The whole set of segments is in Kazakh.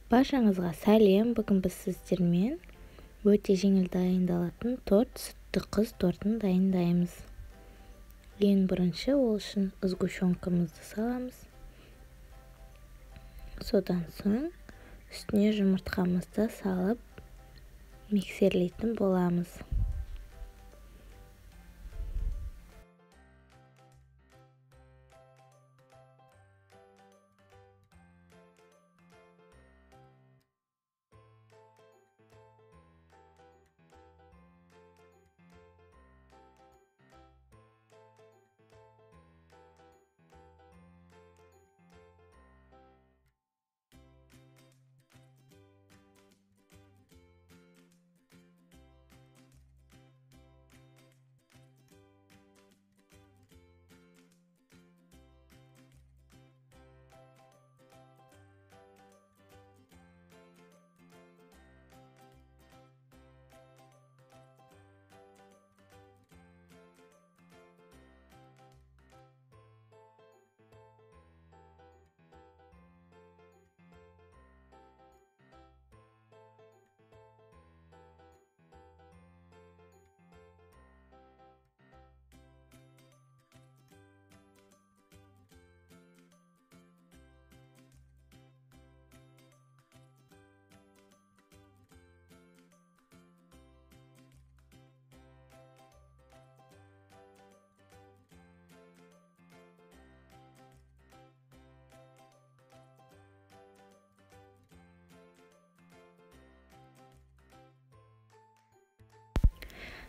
Баршаңызға сәлем. Бүгін біз сіздермен өте жеңіл дайындалатын сүтті қыз тортын дайындаймыз. Ең бірінші ол үшін сгущенкамызды саламыз. Содан соң үстіне жұмыртқамызды салып миксерлейтін боламыз.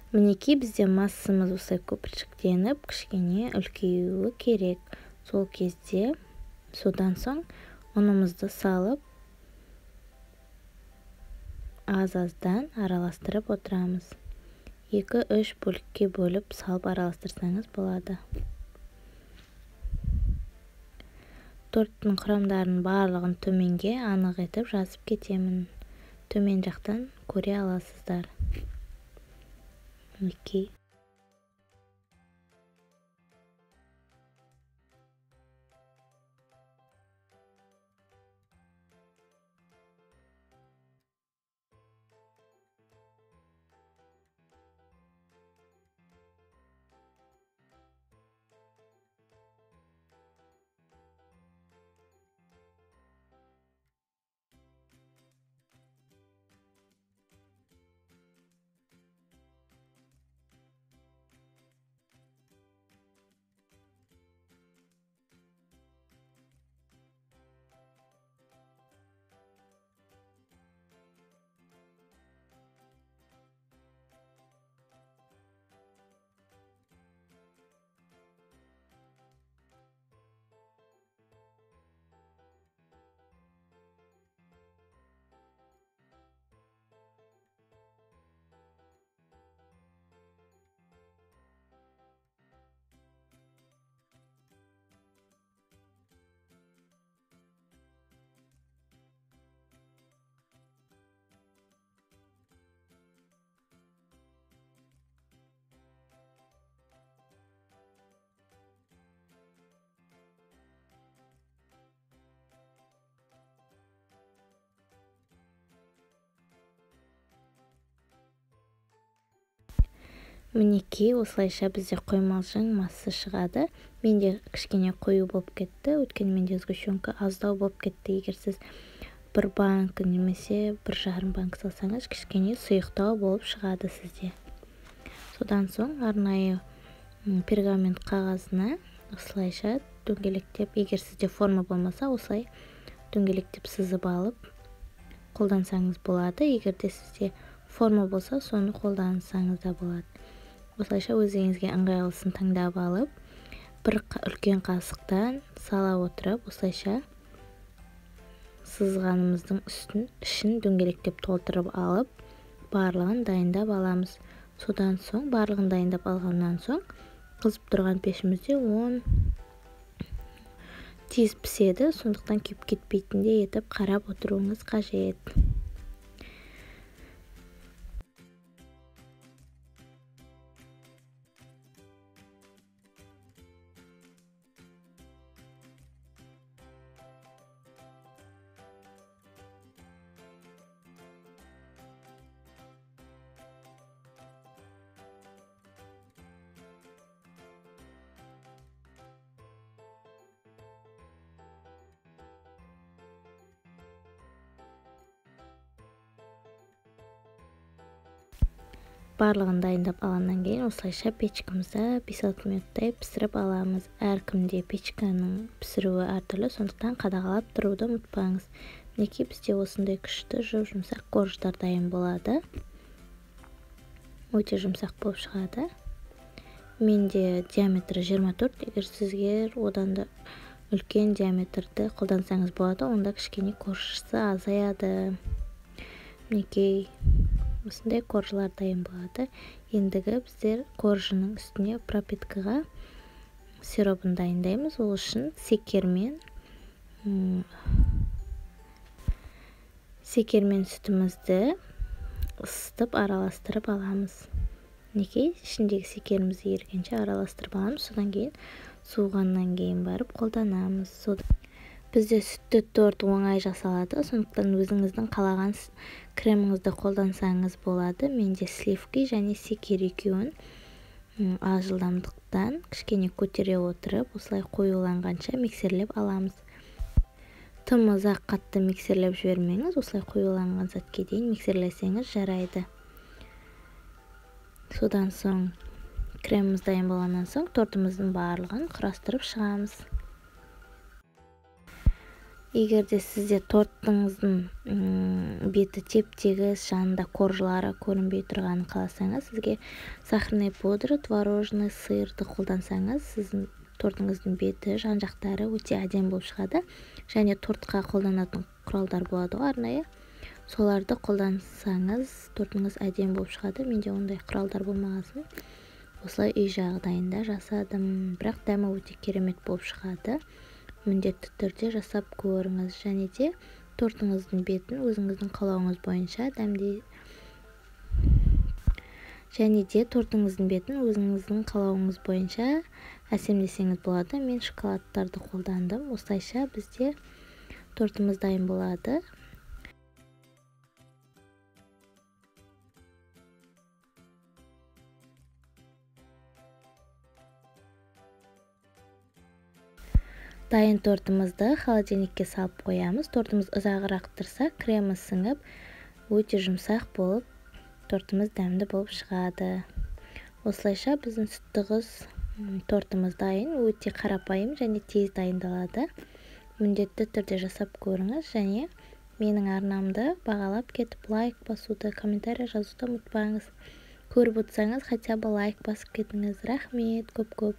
Мінекей бізде массамыз осылай көпіршіктеніп, кішкене үлкеюі керек. Сол кезде содан соң ұнымызды салып, аз-аздан араластырып отырамыз. 2-3 бөлікке бөліп салып араластырсаңыз болады. Торттың құрамдарын барлығын төменге анық етіп жазып кетемін. Төмен жақтан көре аласыздар. Мінекей. Мінекей, осылайша бізде қоймалжың масса шығады. Менде кішкене қою болып кетті, өйткені менде сгущенка аздау болып кетті. Егер сіз бір банк немесе 1,5 банк салсаңыз, кішкене сұйықтау болып шығады сізде. Содан соң арнайы пергамент қағазына осылайша дөңгелектеп, егер сізде форма болмаса, осылай дөңгелектеп сызып алып қолдансаңыз болады. Егер де сізде форма болса, соны қолдансаңыз да болады. Осылайша өзіңізге ыңғайлысын таңдап алып, бір үлкен қасықтан сала отырып, осылайша сызғанымыздың ішін дөңгелектеп толтырып алып, барлығын дайындап аламыз. Содан соң, барлығын дайындап алғаннан соң, қызып тұрған пешімізде 10 тез піседі, сондықтан күйіп кетпейтіндей етіп қарап отыруыңыз қажет. барлығын дайындап алғаннан кейін осылайша печкамызда 5-6 минуттай пісіріп аламыз. Әркімде печканың пісіруі әртүрлі, сондықтан қадағалап тұруды ұмытпаңыз. Мінекей бізде осындай күшті жұмсақ корждар дайын болады. Өте жұмсақ болып шығады. Менде диаметрі 24, егер сізге одан да үлкен диаметрді қолдансаңыз болады, онда кішкене коржысы азаяды. Мінекей осындай коржлар дайын болады. Ендігі біздер коржының үстіне пропиткаға сиропын дайындаймыз. Ол үшін секермен сүтімізді ысытып араластырып аламыз. Мінекей ішіндегі секерімізді ергенше араластырып аламыз. Содан кейін суығаннан кейін барып қолданамыз. Бізде сүтті торт оңай жасалады, сондықтан өзіңіздің қалаған креміңізді қолдансаңыз болады. Менде сливки және секер екеуін аз жылдамдықтан кішкене көтере отырып, осылай қоюланғанша миксерлеп аламыз. Тым ұзақ қатты миксерлеп жібермеңіз, осылай қоюланған сәтке дейін миксерлесеңіз жарайды. Содан соң креміміз дайын болғаннан соң тортымыздың барлығын құрастырып шығамыз. Егер де сізде торттыңыздың беті теп-тегіс, жанында коржлары көрінбей тұрғанын қаласаңыз, сізге сахарный пудра, творожный сырды қолдансаңыз, сіздің тортыңыздың беті, жан-жақтары өте әдемі болып шығады. Және тортқа қолданатын құралдар болады ғой, арнайы. Соларды қолдансаңыз, тортыңыз әдемі болып шығады. Менде ондай құралдар болмағасын, осылай үй жағдайында жасадым. Бірақ дәмі өте керемет болып шығады. Міндетті түрде жасап көріңіз. Және де тортыңыздың бетін өзіңіздің қалауыңыз бойынша әсемдесеңіз болады. Мен шоколадтарды қолдандым. Осылайша бізде тортымыз дайын болады. Дайын тортымызды холодильникке салып қоямыз. Тортымыз ұзағырақ тұрса, кремі сіңіп, өте жұмсақ болып, тортымыз дәмді болып шығады. Осылайша біздің сүттіғыз тортымыз дайын, өте қарапайым және тез дайындалады. Міндетті түрде жасап көріңіз және менің арнамды бағалап кетіп лайк басуды, комментарий жазуды ұмытпаңыз. Көріп отырсаңыз, хотя бы лайк басып кетіңіз. Рахмет, көп-көп.